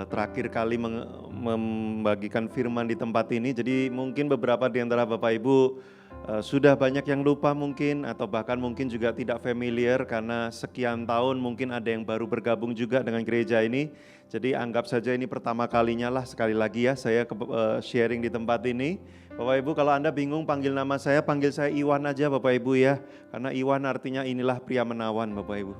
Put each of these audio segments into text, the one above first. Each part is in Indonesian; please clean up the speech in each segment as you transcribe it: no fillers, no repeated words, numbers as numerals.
terakhir kali membagikan firman di tempat ini. Jadi mungkin beberapa di antara Bapak Ibu sudah banyak yang lupa mungkin, atau bahkan mungkin juga tidak familiar karena sekian tahun mungkin ada yang baru bergabung juga dengan gereja ini. Jadi anggap saja ini pertama kalinya lah, sekali lagi ya saya sharing di tempat ini. Bapak Ibu, kalau Anda bingung panggil nama saya, panggil saya Iwan aja Bapak Ibu ya. Karena Iwan artinya inilah pria menawan Bapak Ibu.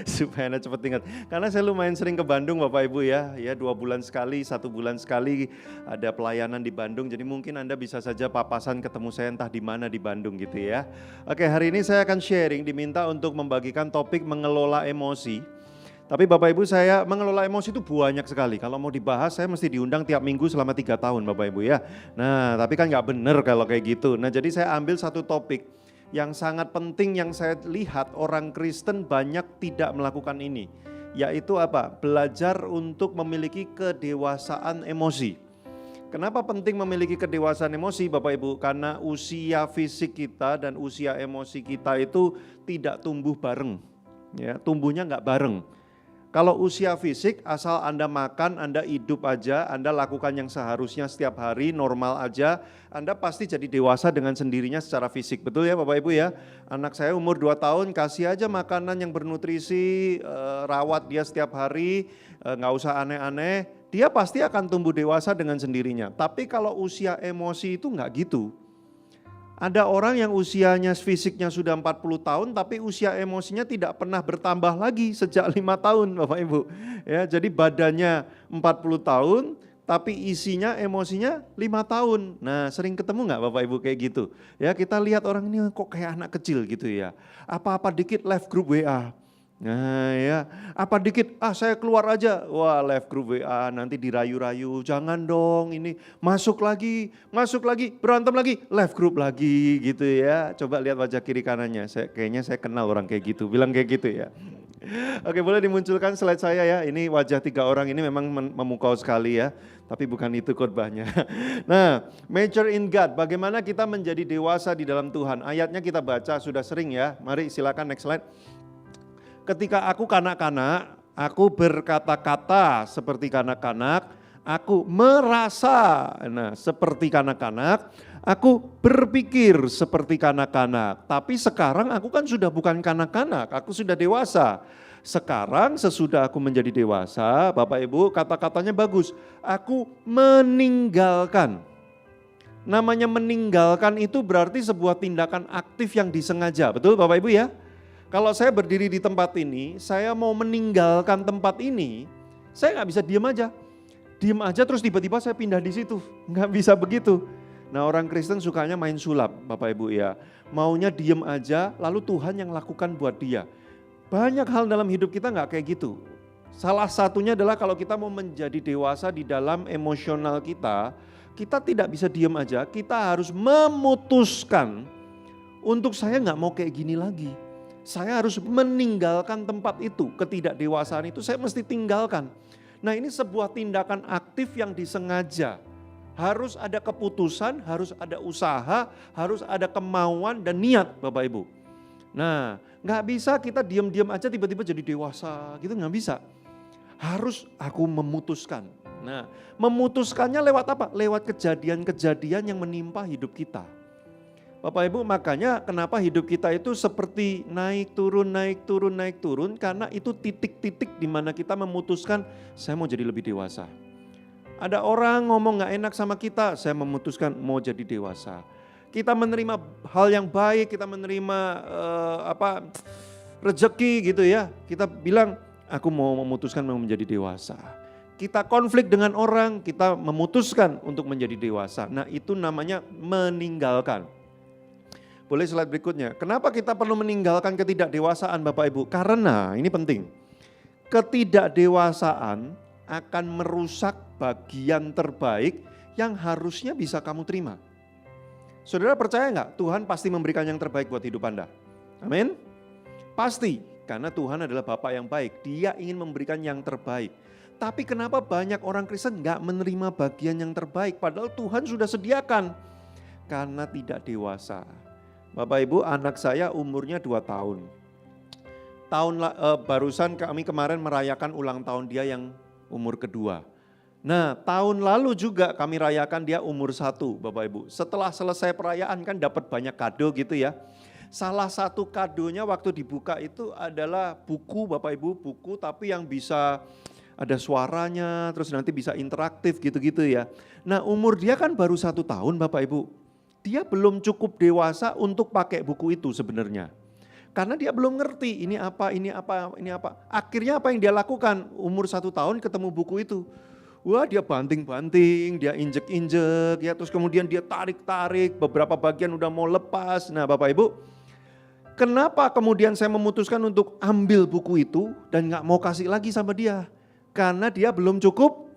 Supaya Anda cepat ingat. Karena saya lumayan sering ke Bandung Bapak Ibu ya. 2 bulan sekali, 1 bulan sekali ada pelayanan di Bandung. Jadi mungkin Anda bisa saja papasan ketemu saya entah di mana di Bandung gitu ya. Oke, hari ini saya akan sharing, diminta untuk membagikan topik mengelola emosi. Tapi Bapak Ibu, saya mengelola emosi itu banyak sekali. Kalau mau dibahas saya mesti diundang tiap minggu selama 3 tahun Bapak Ibu ya. Nah tapi kan gak bener kalau kayak gitu. Nah jadi saya ambil satu topik yang sangat penting yang saya lihat orang Kristen banyak tidak melakukan ini. Yaitu apa? Belajar untuk memiliki kedewasaan emosi. Kenapa penting memiliki kedewasaan emosi Bapak Ibu? Karena usia fisik kita dan usia emosi kita itu tidak tumbuh bareng. Ya, tumbuhnya nggak bareng. Kalau usia fisik, asal Anda makan, Anda hidup aja, Anda lakukan yang seharusnya setiap hari, normal aja, Anda pasti jadi dewasa dengan sendirinya secara fisik. Betul ya Bapak Ibu ya? Anak saya umur 2 tahun, kasih aja makanan yang bernutrisi, rawat dia setiap hari, nggak usah aneh-aneh, dia pasti akan tumbuh dewasa dengan sendirinya. Tapi kalau usia emosi itu nggak gitu. Ada orang yang usianya fisiknya sudah 40 tahun tapi usia emosinya tidak pernah bertambah lagi sejak 5 tahun Bapak Ibu. Ya, jadi badannya 40 tahun tapi isinya emosinya 5 tahun. Nah sering ketemu nggak Bapak Ibu kayak gitu? Ya kita lihat orang ini kok kayak anak kecil gitu ya. Apa-apa dikit live group WA. Nah ya, apa dikit, saya keluar aja, wah live group WA nanti dirayu-rayu, jangan dong ini masuk lagi, berantem lagi, live group lagi gitu ya. Coba lihat wajah kiri kanannya, kayaknya saya kenal orang kayak gitu, bilang kayak gitu ya. Oke boleh dimunculkan slide saya ya, ini wajah 3 orang ini memang memukau sekali ya, tapi bukan itu khotbahnya. Nah, mature in God, bagaimana kita menjadi dewasa di dalam Tuhan, ayatnya kita baca sudah sering ya, mari silakan next slide. Ketika aku kanak-kanak, aku berkata-kata seperti kanak-kanak, aku merasa seperti kanak-kanak, aku berpikir seperti kanak-kanak. Tapi sekarang aku kan sudah bukan kanak-kanak, aku sudah dewasa. Sekarang sesudah aku menjadi dewasa, Bapak Ibu kata-katanya bagus, aku meninggalkan. Namanya meninggalkan itu berarti sebuah tindakan aktif yang disengaja, betul Bapak Ibu ya? Kalau saya berdiri di tempat ini, saya mau meninggalkan tempat ini, saya nggak bisa diam aja. Diam aja terus tiba-tiba saya pindah di situ, nggak bisa begitu. Nah orang Kristen sukanya main sulap Bapak Ibu ya. Maunya diam aja lalu Tuhan yang lakukan buat dia. Banyak hal dalam hidup kita nggak kayak gitu. Salah satunya adalah kalau kita mau menjadi dewasa di dalam emosional kita tidak bisa diam aja, kita harus memutuskan untuk saya nggak mau kayak gini lagi. Saya harus meninggalkan tempat itu, ketidakdewasaan itu saya mesti tinggalkan. Nah ini sebuah tindakan aktif yang disengaja. Harus ada keputusan, harus ada usaha, harus ada kemauan dan niat Bapak Ibu. Nah gak bisa kita diam-diam aja tiba-tiba jadi dewasa gitu, gak bisa. Harus aku memutuskan. Nah memutuskannya lewat apa? Lewat kejadian-kejadian yang menimpa hidup kita. Bapak Ibu makanya kenapa hidup kita itu seperti naik turun karena itu titik-titik di mana kita memutuskan saya mau jadi lebih dewasa. Ada orang ngomong gak enak sama kita, saya memutuskan mau jadi dewasa. Kita menerima hal yang baik, kita menerima rezeki gitu ya. Kita bilang aku mau memutuskan mau menjadi dewasa. Kita konflik dengan orang, kita memutuskan untuk menjadi dewasa. Nah itu namanya meninggalkan. Boleh slide berikutnya. Kenapa kita perlu meninggalkan ketidakdewasaan Bapak Ibu? Karena ini penting. Ketidakdewasaan akan merusak bagian terbaik yang harusnya bisa kamu terima. Saudara percaya enggak? Tuhan pasti memberikan yang terbaik buat hidup Anda. Amin. Pasti. Karena Tuhan adalah Bapa yang baik. Dia ingin memberikan yang terbaik. Tapi kenapa banyak orang Kristen enggak menerima bagian yang terbaik? Padahal Tuhan sudah sediakan. Karena tidak dewasa. Bapak Ibu, anak saya umurnya 2 tahun. Barusan kami kemarin merayakan ulang tahun dia yang umur kedua. Nah, tahun lalu juga kami rayakan dia umur 1, Bapak Ibu. Setelah selesai perayaan kan dapat banyak kado gitu ya. Salah satu kadonya waktu dibuka itu adalah buku, Bapak Ibu, buku tapi yang bisa ada suaranya, terus nanti bisa interaktif gitu-gitu ya. Nah, umur dia kan baru 1 tahun, Bapak Ibu. Dia belum cukup dewasa untuk pakai buku itu sebenarnya. Karena dia belum ngerti ini apa, ini apa, ini apa. Akhirnya apa yang dia lakukan? Umur 1 tahun ketemu buku itu. Wah, dia banting-banting, dia injek-injek, ya, terus kemudian dia tarik-tarik, beberapa bagian udah mau lepas. Nah, Bapak Ibu, kenapa kemudian saya memutuskan untuk ambil buku itu dan gak mau kasih lagi sama dia? Karena dia belum cukup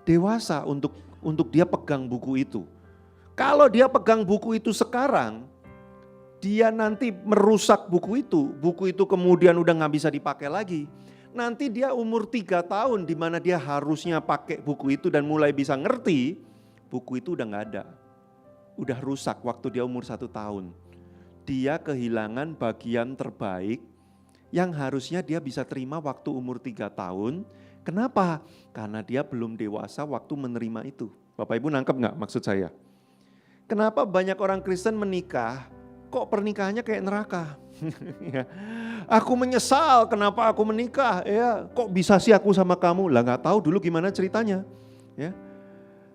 dewasa untuk dia pegang buku itu. Kalau dia pegang buku itu sekarang, dia nanti merusak buku itu kemudian udah gak bisa dipakai lagi. Nanti dia umur 3 tahun di mana dia harusnya pakai buku itu dan mulai bisa ngerti, buku itu udah gak ada. Udah rusak waktu dia umur 1 tahun. Dia kehilangan bagian terbaik yang harusnya dia bisa terima waktu umur 3 tahun. Kenapa? Karena dia belum dewasa waktu menerima itu. Bapak Ibu nangkep gak maksud saya? Kenapa banyak orang Kristen menikah, kok pernikahannya kayak neraka? Ya. Aku menyesal kenapa aku menikah, ya. Kok bisa sih aku sama kamu? Lah nggak tahu dulu gimana ceritanya, ya.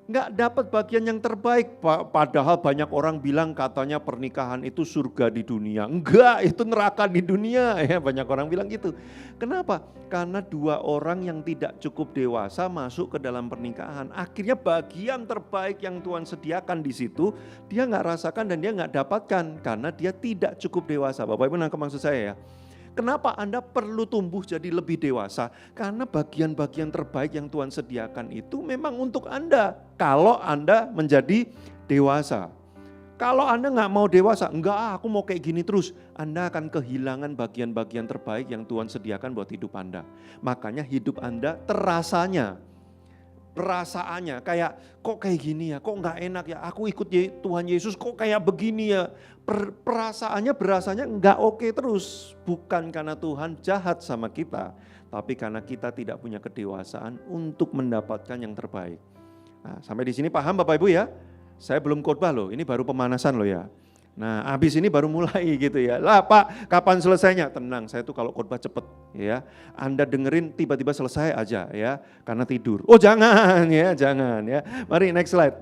Nggak dapat bagian yang terbaik. Padahal banyak orang bilang katanya pernikahan itu surga di dunia. Enggak, itu neraka di dunia. Ya, banyak orang bilang gitu. Kenapa? Karena 2 orang yang tidak cukup dewasa masuk ke dalam pernikahan. Akhirnya bagian terbaik yang Tuhan sediakan di situ, dia nggak rasakan dan dia nggak dapatkan. Karena dia tidak cukup dewasa. Bapak Ibu nangkep maksud saya ya? Kenapa Anda perlu tumbuh jadi lebih dewasa? Karena bagian-bagian terbaik yang Tuhan sediakan itu memang untuk Anda. Kalau Anda menjadi dewasa. Kalau Anda nggak mau dewasa, enggak aku mau kayak gini terus. Anda akan kehilangan bagian-bagian terbaik yang Tuhan sediakan buat hidup Anda. Makanya hidup Anda terasanya, perasaannya kayak kok kayak gini ya, kok nggak enak ya, aku ikut Tuhan Yesus kok kayak begini ya. Perasaannya berasanya nggak oke terus, bukan karena Tuhan jahat sama kita, tapi karena kita tidak punya kedewasaan untuk mendapatkan yang terbaik. Nah, sampai di sini paham Bapak Ibu ya? Saya belum khotbah loh, ini baru pemanasan loh ya. Nah, habis ini baru mulai gitu ya. Lah Pak, kapan selesainya? Tenang, saya tuh kalau khotbah cepet ya. Anda dengerin tiba-tiba selesai aja ya, karena tidur. Oh jangan ya, jangan ya. Mari next slide.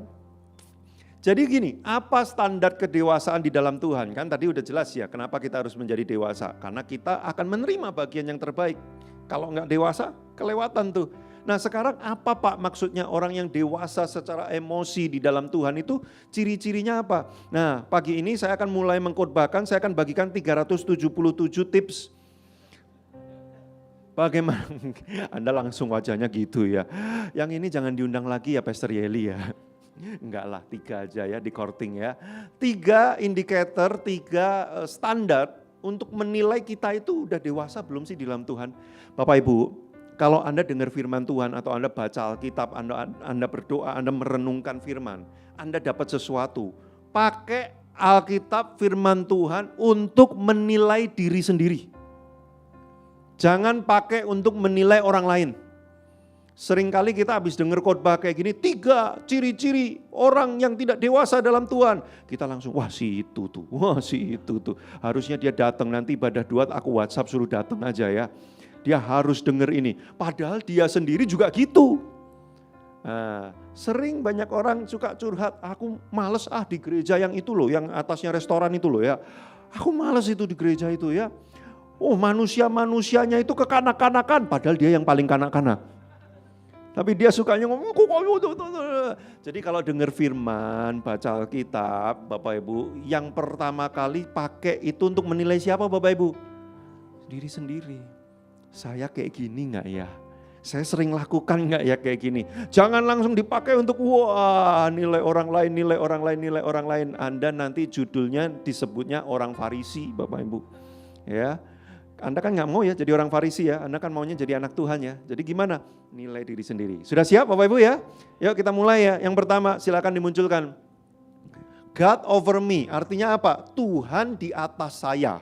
Jadi gini, apa standar kedewasaan di dalam Tuhan? Kan tadi udah jelas ya, kenapa kita harus menjadi dewasa. Karena kita akan menerima bagian yang terbaik. Kalau enggak dewasa, kelewatan tuh. Nah sekarang apa Pak maksudnya orang yang dewasa secara emosi di dalam Tuhan itu ciri-cirinya apa? Nah pagi ini saya akan mulai mengkhotbahkan, saya akan bagikan 377 tips. Bagaimana? Anda langsung wajahnya gitu ya. Yang ini jangan diundang lagi ya Pastor Yeli ya. Enggak lah, 3 aja ya di courting ya. 3 indikator, 3 standar untuk menilai kita itu udah dewasa belum sih di dalam Tuhan. Bapak Ibu, kalau Anda dengar firman Tuhan atau Anda baca Alkitab, Anda berdoa, Anda merenungkan firman, Anda dapat sesuatu. Pakai Alkitab firman Tuhan untuk menilai diri sendiri. Jangan pakai untuk menilai orang lain. Seringkali kita habis dengar khotbah kayak gini, 3 ciri-ciri orang yang tidak dewasa dalam Tuhan. Kita langsung, wah si itu tuh, wah si itu tuh. Harusnya dia datang nanti ibadah 2, aku WhatsApp suruh datang aja ya. Dia harus dengar ini, padahal dia sendiri juga gitu. Nah, sering banyak orang suka curhat, aku males di gereja yang itu loh, yang atasnya restoran itu loh ya. Aku males itu di gereja itu ya. Oh manusia-manusianya itu kekanak-kanakan, padahal dia yang paling kanak-kanak. Tapi dia sukanya ngomong, jadi kalau dengar firman, baca Alkitab, Bapak Ibu, yang pertama kali pakai itu untuk menilai siapa Bapak Ibu? Diri sendiri. Saya kayak gini gak ya? Saya sering lakukan gak ya kayak gini? Jangan langsung dipakai untuk nilai orang lain, nilai orang lain, nilai orang lain. Anda nanti judulnya disebutnya orang Farisi Bapak Ibu. Ya. Anda kan gak mau ya jadi orang Farisi ya, Anda kan maunya jadi anak Tuhan ya. Jadi gimana? Nilai diri sendiri. Sudah siap Bapak Ibu ya? Yuk kita mulai ya. Yang pertama silakan dimunculkan. God over me, artinya apa? Tuhan di atas saya.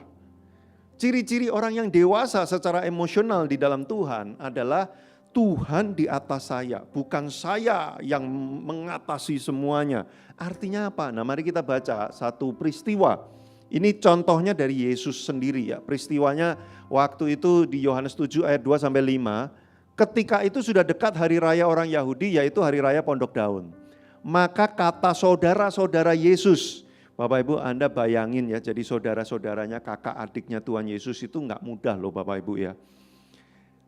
Ciri-ciri orang yang dewasa secara emosional di dalam Tuhan adalah Tuhan di atas saya, bukan saya yang mengatasi semuanya. Artinya apa? Nah, mari kita baca satu peristiwa. Ini contohnya dari Yesus sendiri ya. Peristiwanya waktu itu di Yohanes 7 ayat 2 sampai 5. Ketika itu sudah dekat hari raya orang Yahudi, yaitu hari raya Pondok Daun. Maka kata saudara-saudara Yesus, Bapak Ibu Anda bayangin ya, jadi saudara-saudaranya, kakak adiknya Tuhan Yesus itu enggak mudah loh Bapak Ibu ya.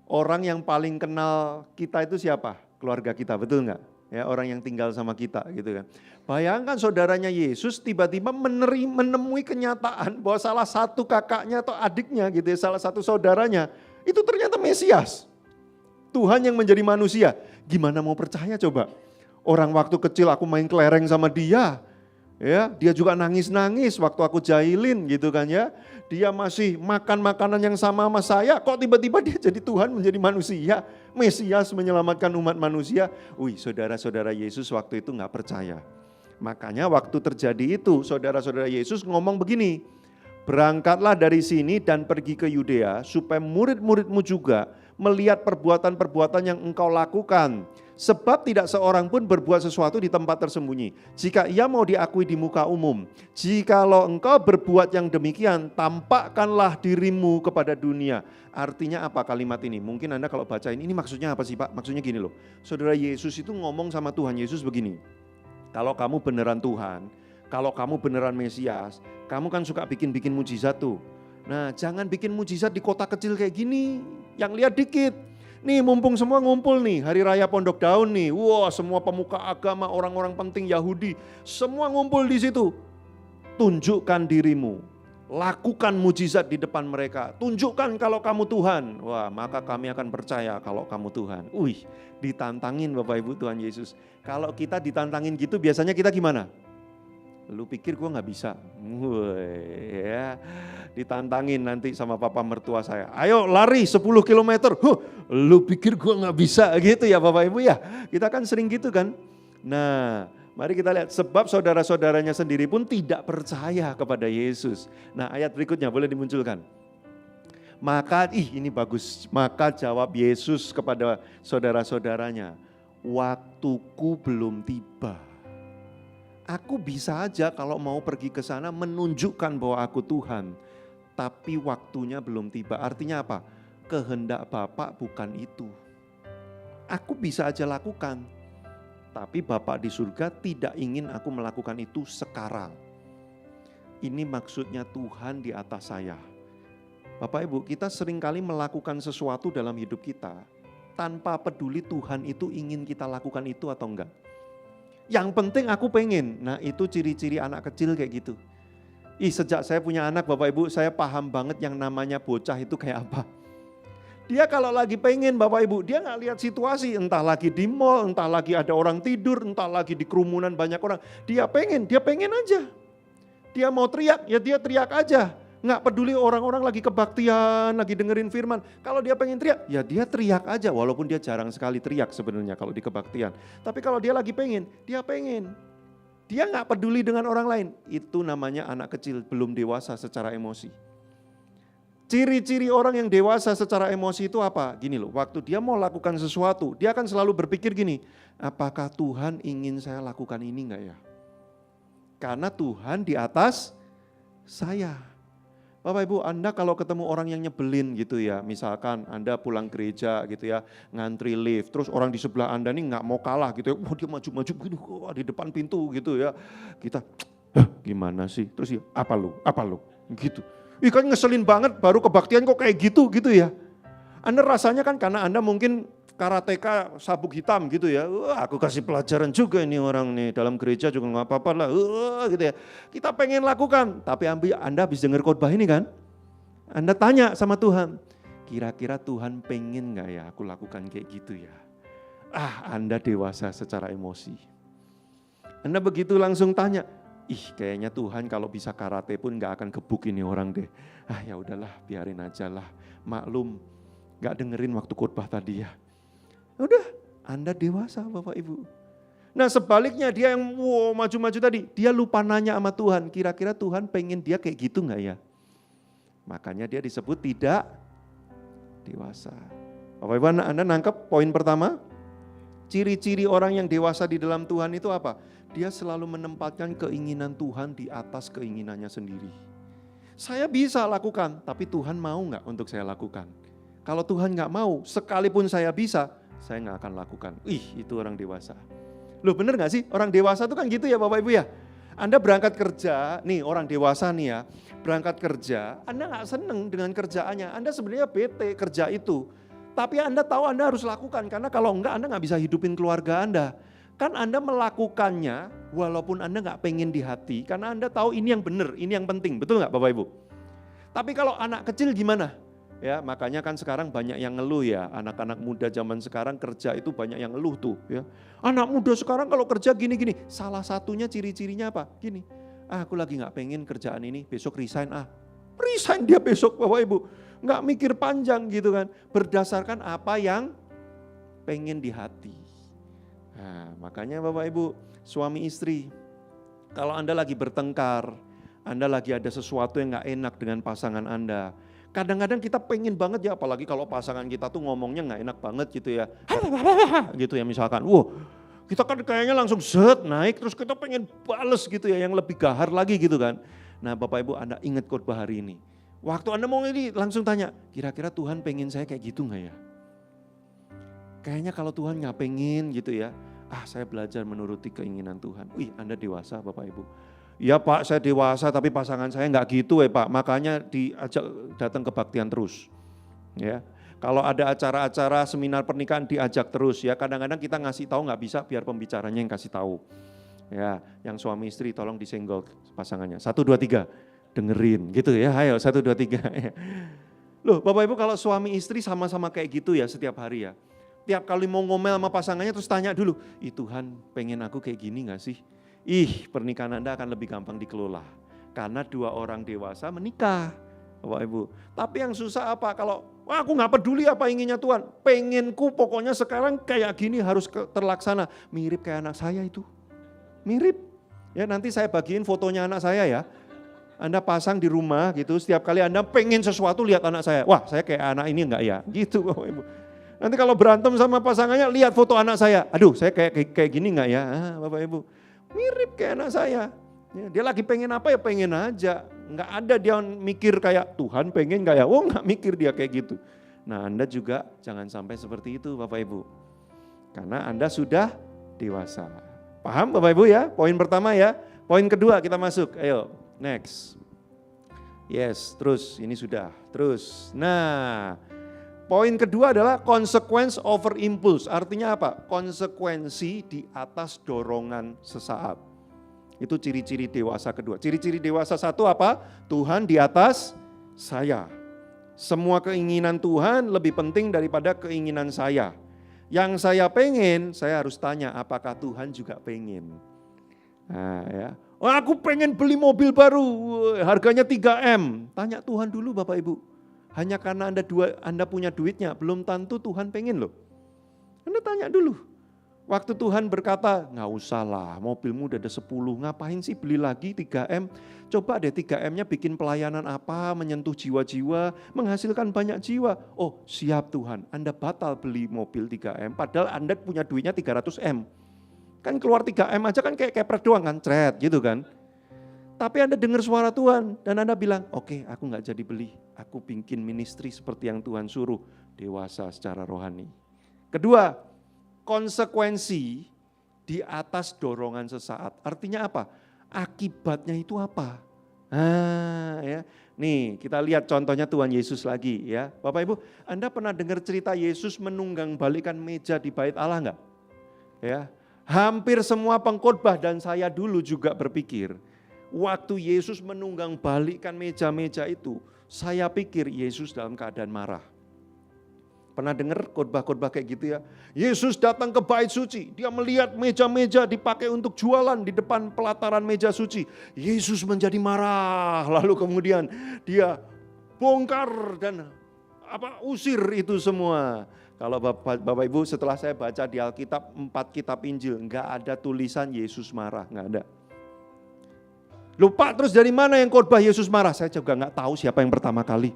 Orang yang paling kenal kita itu siapa? Keluarga kita, betul enggak? Ya, orang yang tinggal sama kita gitu kan. Bayangkan saudaranya Yesus tiba-tiba menemui kenyataan bahwa salah satu kakaknya atau adiknya gitu ya, salah satu saudaranya itu ternyata Mesias. Tuhan yang menjadi manusia. Gimana mau percaya coba? Orang waktu kecil aku main kelereng sama dia. Ya, dia juga nangis-nangis waktu aku jahilin gitu kan ya. Dia masih makan makanan yang sama saya, kok tiba-tiba dia jadi Tuhan menjadi manusia. Mesias menyelamatkan umat manusia. Wih, saudara-saudara Yesus waktu itu gak percaya. Makanya waktu terjadi itu, saudara-saudara Yesus ngomong begini, berangkatlah dari sini dan pergi ke Yudea, supaya murid-muridmu juga melihat perbuatan-perbuatan yang engkau lakukan. Sebab tidak seorang pun berbuat sesuatu di tempat tersembunyi, jika ia mau diakui di muka umum. Jikalau engkau berbuat yang demikian, tampakkanlah dirimu kepada dunia. Artinya apa kalimat ini? Mungkin Anda kalau bacain, ini maksudnya apa sih Pak? Maksudnya gini loh, saudara Yesus itu ngomong sama Tuhan Yesus begini, kalau kamu beneran Tuhan, kalau kamu beneran Mesias, kamu kan suka bikin-bikin mujizat tuh. Nah, jangan bikin mujizat di kota kecil kayak gini, yang lihat dikit. Nih mumpung semua ngumpul nih, hari raya Pondok Daun nih. Wah, semua pemuka agama, orang-orang penting Yahudi, semua ngumpul di situ. Tunjukkan dirimu, lakukan mujizat di depan mereka. Tunjukkan kalau kamu Tuhan. Wah, maka kami akan percaya kalau kamu Tuhan. Wih, ditantangin Bapak Ibu Tuhan Yesus. Kalau kita ditantangin gitu biasanya kita gimana? Lu pikir gue gak bisa? Wih, ya. Ditantangin nanti sama papa mertua saya. Ayo lari 10 km. Lu pikir gue gak bisa gitu ya Bapak Ibu ya. Kita kan sering gitu kan. Nah, mari kita lihat. Sebab saudara-saudaranya sendiri pun tidak percaya kepada Yesus. Nah, ayat berikutnya boleh dimunculkan. Maka, ini bagus. Maka jawab Yesus kepada saudara-saudaranya, waktuku belum tiba. Aku bisa aja kalau mau pergi ke sana menunjukkan bahwa aku Tuhan. Tapi waktunya belum tiba. Artinya apa? Kehendak Bapak bukan itu. Aku bisa aja lakukan. Tapi Bapak di surga tidak ingin aku melakukan itu sekarang. Ini maksudnya Tuhan di atas saya. Bapak Ibu, kita seringkali melakukan sesuatu dalam hidup kita tanpa peduli Tuhan itu ingin kita lakukan itu atau enggak. Yang penting aku pengen. Nah, itu ciri-ciri anak kecil kayak gitu. Sejak saya punya anak Bapak Ibu, saya paham banget yang namanya bocah itu kayak apa. Dia kalau lagi pengen Bapak Ibu, dia gak lihat situasi. Entah lagi di mall, entah lagi ada orang tidur, entah lagi di kerumunan banyak orang. Dia pengen aja. Dia mau teriak, ya dia teriak aja. Nggak peduli orang-orang lagi kebaktian, lagi dengerin firman. Kalau dia pengen teriak, ya dia teriak aja. Walaupun dia jarang sekali teriak sebenarnya kalau di kebaktian. Tapi kalau dia lagi pengen, dia pengen. Dia nggak peduli dengan orang lain. Itu namanya anak kecil, belum dewasa secara emosi. Ciri-ciri orang yang dewasa secara emosi itu apa? Gini loh, waktu dia mau lakukan sesuatu, dia akan selalu berpikir gini, apakah Tuhan ingin saya lakukan ini nggak ya? Karena Tuhan di atas saya. Bapak Ibu, Anda kalau ketemu orang yang nyebelin gitu ya, misalkan Anda pulang gereja gitu ya, ngantri lift, terus orang di sebelah Anda nih nggak mau kalah gitu ya, dia maju-maju gitu, di depan pintu gitu ya, kita, gimana sih? Terus ya, apa lu, gitu. Kan ngeselin banget, baru kebaktian kok kayak gitu ya. Anda rasanya kan karena Anda mungkin karateka sabuk hitam gitu ya, aku kasih pelajaran juga ini orang nih, dalam gereja juga gak apa-apa lah, gitu ya. Kita pengen lakukan, tapi Anda habis dengar khotbah ini kan, Anda tanya sama Tuhan, kira-kira Tuhan pengen gak ya aku lakukan kayak gitu ya. Anda dewasa secara emosi. Anda begitu langsung tanya, kayaknya Tuhan kalau bisa karate pun gak akan gebuk ini orang deh. Ya udahlah, biarin aja lah, maklum gak dengerin waktu khotbah tadi ya. Udah, Anda dewasa Bapak Ibu. Nah sebaliknya dia yang maju-maju tadi, dia lupa nanya sama Tuhan, kira-kira Tuhan pengen dia kayak gitu gak ya? Makanya dia disebut tidak dewasa. Bapak Ibu, Anda nangkep poin pertama? Ciri-ciri orang yang dewasa di dalam Tuhan itu apa? Dia selalu menempatkan keinginan Tuhan di atas keinginannya sendiri. Saya bisa lakukan, tapi Tuhan mau nggak untuk saya lakukan? Kalau Tuhan nggak mau, sekalipun saya bisa, saya nggak akan lakukan. Itu orang dewasa. Loh bener nggak sih? Orang dewasa itu kan gitu ya Bapak Ibu ya? Anda berangkat kerja, nih orang dewasa nih ya, berangkat kerja, Anda nggak seneng dengan kerjaannya, Anda sebenarnya bete kerja itu. Tapi Anda tahu Anda harus lakukan, karena kalau enggak Anda nggak bisa hidupin keluarga Anda. Kan Anda melakukannya walaupun Anda nggak pengen di hati, karena Anda tahu ini yang benar, ini yang penting, betul nggak Bapak Ibu? Tapi kalau anak kecil gimana? Ya makanya kan sekarang banyak yang ngeluh ya, anak-anak muda zaman sekarang kerja itu banyak yang ngeluh tuh ya. Anak muda sekarang kalau kerja gini-gini, salah satunya ciri-cirinya apa? Gini, aku lagi nggak pengen kerjaan ini, besok resign resign dia besok Bapak Ibu. Nggak mikir panjang gitu kan, berdasarkan apa yang pengen di hati. Nah, makanya Bapak Ibu, suami istri, kalau Anda lagi bertengkar, Anda lagi ada sesuatu yang nggak enak dengan pasangan Anda, kadang-kadang kita pengen banget ya, apalagi kalau pasangan kita tuh ngomongnya nggak enak banget gitu ya, gitu ya misalkan, kita kan kayaknya langsung naik, terus kita pengen bales gitu ya, yang lebih gahar lagi gitu kan. Nah Bapak Ibu, Anda ingat khotbah hari ini, waktu Anda mau ini langsung tanya, kira-kira Tuhan pengen saya kayak gitu nggak ya? Kayaknya kalau Tuhan nggak pengen gitu ya, saya belajar menuruti keinginan Tuhan. Anda dewasa Bapak Ibu. Ya Pak, saya dewasa tapi pasangan saya nggak gitu ya Pak, makanya diajak datang kebaktian terus. Ya, kalau ada acara-acara seminar pernikahan diajak terus ya. Kadang-kadang kita ngasih tahu nggak bisa, biar pembicaranya yang kasih tahu. Ya, yang suami istri tolong disenggol pasangannya. 1, 2, 3, dengerin gitu ya. Ayo 1, 2, 3. Loh Bapak Ibu, kalau suami istri sama-sama kayak gitu ya setiap hari ya. Tiap kali mau ngomel sama pasangannya terus tanya dulu, Tuhan pengen aku kayak gini gak sih? Pernikahan Anda akan lebih gampang dikelola. Karena 2 orang dewasa menikah, Bapak Ibu. Tapi yang susah apa? Kalau aku gak peduli apa inginnya Tuhan, pengenku pokoknya sekarang kayak gini harus terlaksana. Mirip kayak anak saya itu, mirip. Ya nanti saya bagiin fotonya anak saya ya. Anda pasang di rumah gitu, setiap kali Anda pengen sesuatu lihat anak saya. Wah saya kayak anak ini enggak ya? Gitu Bapak Ibu. Nanti kalau berantem sama pasangannya, lihat foto anak saya. Aduh, saya kayak gini enggak ya? Bapak Ibu, mirip kayak anak saya. Ya, dia lagi pengen apa ya pengen aja. Enggak ada dia mikir kayak Tuhan pengen enggak ya? Enggak mikir dia kayak gitu. Nah Anda juga jangan sampai seperti itu Bapak Ibu. Karena Anda sudah dewasa. Paham Bapak Ibu ya? Poin pertama ya. Poin kedua kita masuk. Ayo, next. Yes, terus ini sudah. Terus. Nah, poin kedua adalah consequence over impulse. Artinya apa? Konsekuensi di atas dorongan sesaat. Itu ciri-ciri dewasa kedua. Ciri-ciri dewasa satu apa? Tuhan di atas saya. Semua keinginan Tuhan lebih penting daripada keinginan saya. Yang saya pengen, saya harus tanya apakah Tuhan juga pengen. Nah ya, aku pengen beli mobil baru, harganya 3M. Tanya Tuhan dulu Bapak Ibu. Hanya karena Anda punya duitnya, belum tentu Tuhan pengen loh. Anda tanya dulu. Waktu Tuhan berkata, nggak usah lah, mobilmu udah ada 10, ngapain sih beli lagi 3M? Coba deh 3M-nya bikin pelayanan apa, menyentuh jiwa-jiwa, menghasilkan banyak jiwa. Oh siap Tuhan, Anda batal beli mobil 3M, padahal Anda punya duitnya 300M. Kan keluar 3M aja kan kayak kepret doang kan, cret gitu kan. Tapi Anda dengar suara Tuhan dan Anda bilang, oke, aku gak jadi beli. Aku bikin ministry seperti yang Tuhan suruh, dewasa secara rohani. Kedua, konsekuensi di atas dorongan sesaat. Artinya apa? Akibatnya itu apa? Ya. Nih kita lihat contohnya Tuhan Yesus lagi ya. Bapak Ibu, Anda pernah dengar cerita Yesus menunggang balikan meja di bait Allah enggak? Ya. Hampir semua pengkhotbah dan saya dulu juga berpikir, waktu Yesus menunggang balikkan meja-meja itu, saya pikir Yesus dalam keadaan marah. Pernah dengar khotbah-khotbah kayak gitu ya? Yesus datang ke bait suci, dia melihat meja-meja dipakai untuk jualan di depan pelataran meja suci. Yesus menjadi marah, lalu kemudian dia bongkar dan usir itu semua. Kalau Bapak Ibu setelah saya baca di Alkitab 4 kitab Injil, enggak ada tulisan Yesus marah, enggak ada. Lupa terus dari mana yang khotbah Yesus marah? Saya juga enggak tahu siapa yang pertama kali.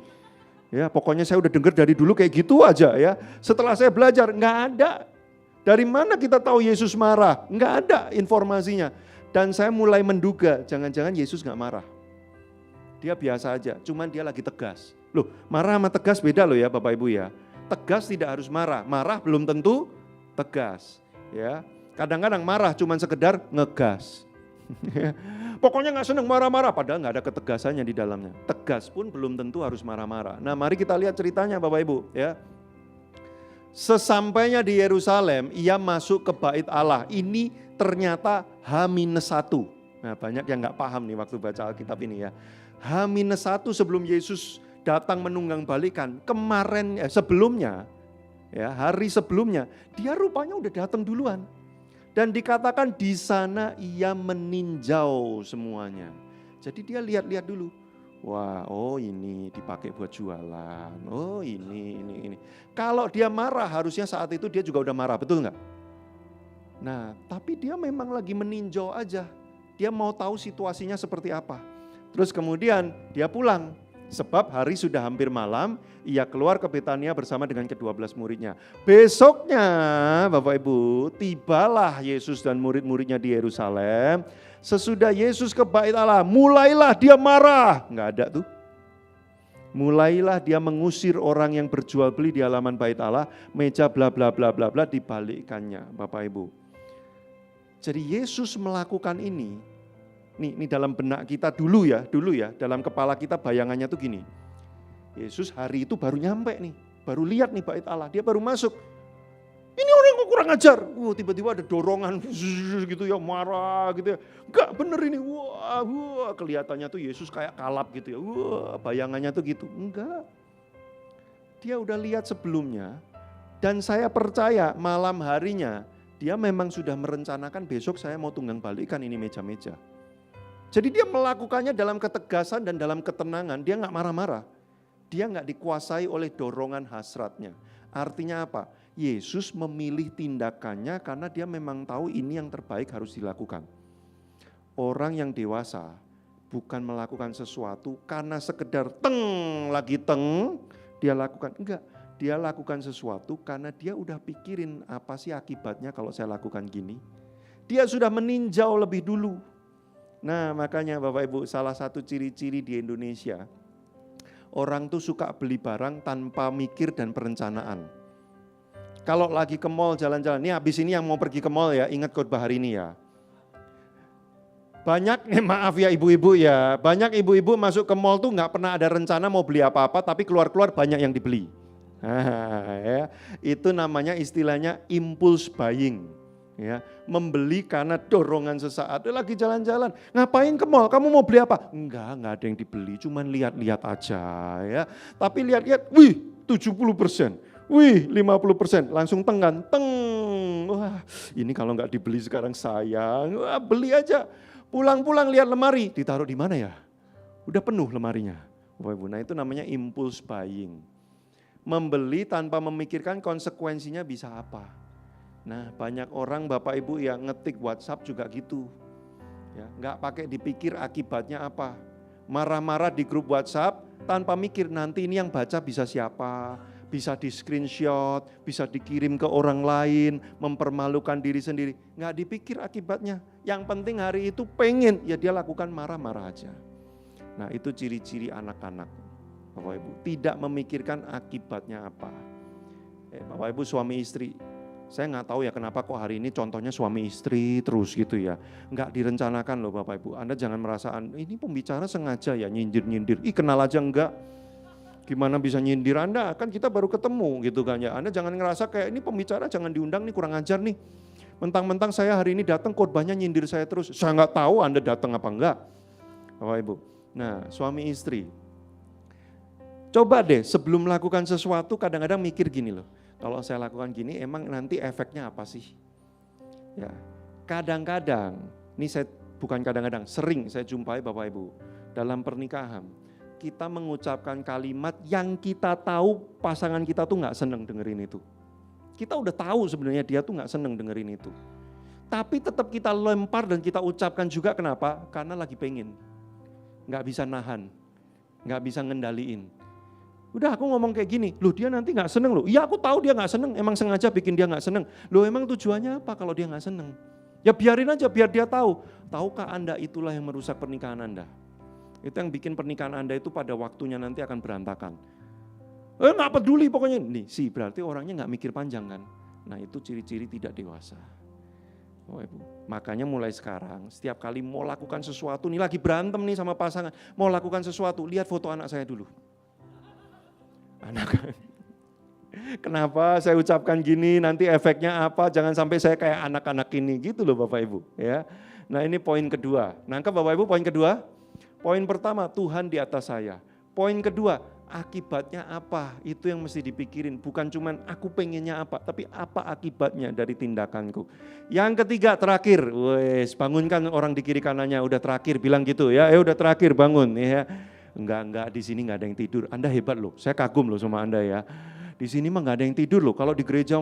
Ya, pokoknya saya udah dengar dari dulu kayak gitu aja ya. Setelah saya belajar, nggak ada. Dari mana kita tahu Yesus marah? Nggak ada informasinya. Dan saya mulai menduga, jangan-jangan Yesus nggak marah. Dia biasa aja, cuman dia lagi tegas. Loh, marah sama tegas beda loh ya Bapak Ibu ya. Tegas tidak harus marah, marah belum tentu tegas. Ya, kadang-kadang marah cuman sekedar ngegas. Pokoknya nggak seneng marah-marah, padahal nggak ada ketegasannya di dalamnya. Tegas pun belum tentu harus marah-marah. Nah, mari kita lihat ceritanya Bapak Ibu ya. Sesampainya di Yerusalem, ia masuk ke bait Allah. Ini ternyata H-1. Nah, banyak yang nggak paham nih waktu baca Alkitab ini ya. H-1 sebelum Yesus datang menunggang balikan, sebelumnya, ya hari sebelumnya, dia rupanya udah datang duluan. Dan dikatakan di sana ia meninjau semuanya. Jadi dia lihat-lihat dulu. Wah, oh ini dipakai buat jualan. Oh ini. Kalau dia marah harusnya saat itu dia juga udah marah, betul nggak? Nah, tapi dia memang lagi meninjau aja. Dia mau tahu situasinya seperti apa. Terus kemudian dia pulang. Sebab hari sudah hampir malam, ia keluar ke Betania bersama dengan ke-12 muridnya. Besoknya Bapak Ibu, tibalah Yesus dan murid-muridnya di Yerusalem. Sesudah Yesus ke bait Allah, mulailah dia marah. Enggak ada tuh. Mulailah dia mengusir orang yang berjual beli di halaman bait Allah, meja bla bla bla bla bla dibalikkannya Bapak Ibu. Jadi Yesus melakukan ini. Ini dalam benak kita dulu ya, dalam kepala kita bayangannya tuh gini. Yesus hari itu baru nyampe nih, baru lihat nih bait Allah, dia baru masuk. Ini orang kok kurang ajar. Tiba-tiba ada dorongan gitu ya, marah gitu ya. Enggak bener ini, wah, kelihatannya tuh Yesus kayak kalap gitu ya. Wah, bayangannya tuh gitu. Enggak. Dia udah lihat sebelumnya dan saya percaya malam harinya dia memang sudah merencanakan besok saya mau tunggang balikan ini meja-meja. Jadi dia melakukannya dalam ketegasan dan dalam ketenangan, dia nggak marah-marah. Dia nggak dikuasai oleh dorongan hasratnya. Artinya apa? Yesus memilih tindakannya karena dia memang tahu ini yang terbaik harus dilakukan. Orang yang dewasa bukan melakukan sesuatu karena sekedar lagi dia lakukan. Enggak, dia lakukan sesuatu karena dia udah pikirin apa sih akibatnya kalau saya lakukan gini. Dia sudah meninjau lebih dulu. Nah, makanya Bapak Ibu, salah satu ciri-ciri di Indonesia, orang tuh suka beli barang tanpa mikir dan perencanaan. Kalau lagi ke mall jalan-jalan, nih habis ini yang mau pergi ke mall ya, ingat khotbah hari ini ya. Banyak, maaf ya ibu-ibu ya, banyak ibu-ibu masuk ke mall tuh nggak pernah ada rencana mau beli apa-apa, tapi keluar-keluar banyak yang dibeli. Ya, itu namanya istilahnya impulse buying. Ya, membeli karena dorongan sesaat. Lagi jalan-jalan, ngapain ke mall? Kamu mau beli apa? Enggak ada yang dibeli, cuman lihat-lihat aja ya. Tapi lihat-lihat, wih 70%, wih 50%, langsung wah ini kalau nggak dibeli sekarang sayang, wah beli aja. Pulang-pulang lihat lemari, ditaruh di mana ya? Udah penuh lemarinya. Nah itu namanya impulse buying. Membeli tanpa memikirkan konsekuensinya bisa apa. Nah banyak orang Bapak Ibu yang ngetik WhatsApp juga gitu. Ya, nggak pakai dipikir akibatnya apa. Marah-marah di grup WhatsApp tanpa mikir nanti ini yang baca bisa siapa. Bisa di screenshot, bisa dikirim ke orang lain, mempermalukan diri sendiri. Nggak dipikir akibatnya. Yang penting hari itu pengen, ya dia lakukan marah-marah aja. Nah itu ciri-ciri anak-anak Bapak Ibu. Tidak memikirkan akibatnya apa. Bapak Ibu suami istri. Saya nggak tahu ya kenapa kok hari ini contohnya suami istri terus gitu ya. Nggak direncanakan loh Bapak Ibu. Anda jangan merasa ini pembicara sengaja ya nyindir-nyindir. Kenal aja enggak. Gimana bisa nyindir Anda? Kan kita baru ketemu gitu kan ya. Anda jangan ngerasa kayak ini pembicara jangan diundang nih kurang ajar nih. Mentang-mentang saya hari ini datang khotbahnya nyindir saya terus. Saya nggak tahu Anda datang apa enggak. Bapak Ibu. Nah suami istri. Coba deh sebelum melakukan sesuatu kadang-kadang mikir gini loh. Kalau saya lakukan gini emang nanti efeknya apa sih? Ya, kadang-kadang, ini saya bukan kadang-kadang, sering saya jumpai Bapak Ibu dalam pernikahan kita mengucapkan kalimat yang kita tahu pasangan kita tuh nggak seneng dengerin itu. Kita udah tahu sebenarnya dia tuh nggak seneng dengerin itu. Tapi tetap kita lempar dan kita ucapkan juga kenapa? Karena lagi pengen, nggak bisa nahan, nggak bisa ngendaliin. Udah aku ngomong kayak gini, loh dia nanti gak seneng loh. Iya aku tahu dia gak seneng, emang sengaja bikin dia gak seneng. Loh emang tujuannya apa kalau dia gak seneng? Ya biarin aja, biar dia tahu. Tahukah Anda itulah yang merusak pernikahan Anda? Itu yang bikin pernikahan Anda itu pada waktunya nanti akan berantakan. Gak peduli pokoknya. Nih sih berarti orangnya gak mikir panjang kan. Nah itu ciri-ciri tidak dewasa. Oh, Ibu. Makanya mulai sekarang setiap kali mau lakukan sesuatu, nih lagi berantem nih sama pasangan, mau lakukan sesuatu, lihat foto anak saya dulu. Anak, kenapa saya ucapkan gini, nanti efeknya apa, jangan sampai saya kayak anak-anak ini gitu loh Bapak Ibu. Ya. Nah ini poin kedua, nangkep Bapak Ibu poin kedua? Poin pertama, Tuhan di atas saya. Poin kedua, akibatnya apa, itu yang mesti dipikirin. Bukan cuman aku pengennya apa, tapi apa akibatnya dari tindakanku. Yang ketiga, terakhir, wes bangunkan orang di kiri kanannya, udah terakhir bilang gitu ya, udah terakhir bangun ya. Enggak, di sini enggak ada yang tidur. Anda hebat loh, saya kagum loh sama Anda ya. Di sini mah enggak ada yang tidur loh. Kalau di gereja